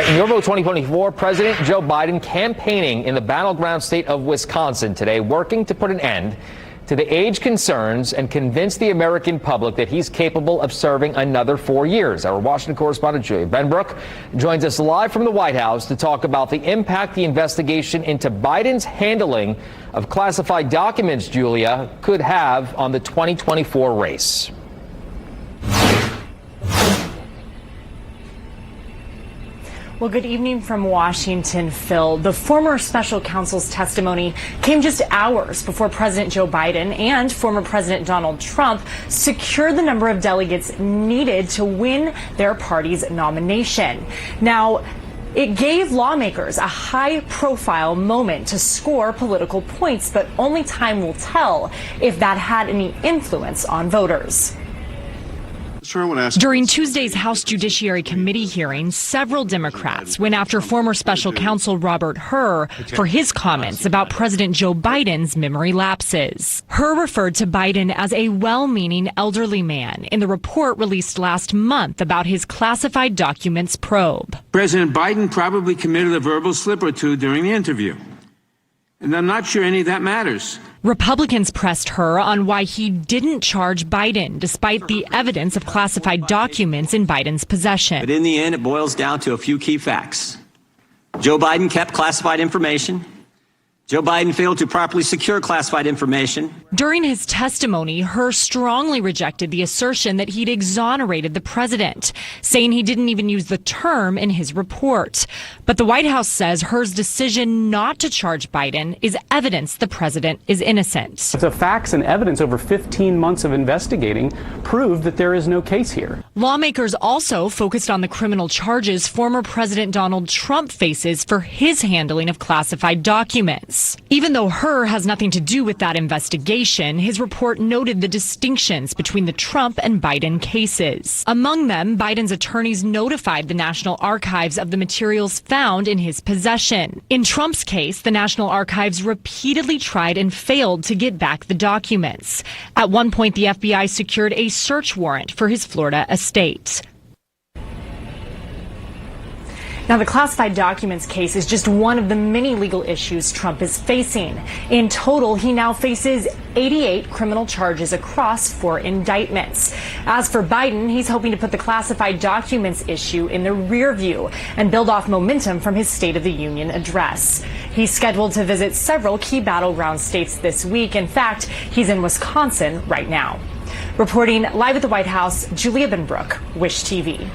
In your vote 2024, President Joe Biden campaigning in the battleground state of Wisconsin today, working to put an end to the age concerns and convince the American public that he's capable of serving another 4 years. Our Washington correspondent Julia Benbrook joins us live from the White House to talk about the impact the investigation into Biden's handling of classified documents, Julia, could have on the 2024 race. Well, good evening from Washington, Phil. The former special counsel's testimony came just hours before President Joe Biden and former President Donald Trump secured the number of delegates needed to win their party's nomination. Now, it gave lawmakers a high-profile moment to score political points, but only time will tell if that had any influence on voters. During Tuesday's House Judiciary Committee hearing, several Democrats went after former special counsel Robert Hur for his comments about President Joe Biden's memory lapses. Hur referred to Biden as a well-meaning elderly man in the report released last month about his classified documents probe. President Biden probably committed a verbal slip or two during the interview, and I'm not sure any of that matters. Republicans pressed Hur on why he didn't charge Biden, despite the evidence of classified documents in Biden's possession. But in the end, it boils down to a few key facts. Joe Biden kept classified information. Joe Biden failed to properly secure classified information. During his testimony, Hur strongly rejected the assertion that he'd exonerated the president, saying he didn't even use the term in his report. But the White House says Hur's decision not to charge Biden is evidence the president is innocent. The facts and evidence over 15 months of investigating proved that there is no case here. Lawmakers also focused on the criminal charges former President Donald Trump faces for his handling of classified documents. Even though Hur has nothing to do with that investigation, his report noted the distinctions between the Trump and Biden cases. Among them, Biden's attorneys notified the National Archives of the materials found in his possession. In Trump's case, the National Archives repeatedly tried and failed to get back the documents. At one point, the FBI secured a search warrant for his Florida estate. Now, the classified documents case is just one of the many legal issues Trump is facing. In total, he now faces 88 criminal charges across 4 indictments. As for Biden, he's hoping to put the classified documents issue in the rear view and build off momentum from his State of the Union address. He's scheduled to visit several key battleground states this week. In fact, he's in Wisconsin right now. Reporting live at the White House, Julia Benbrook, WISH TV.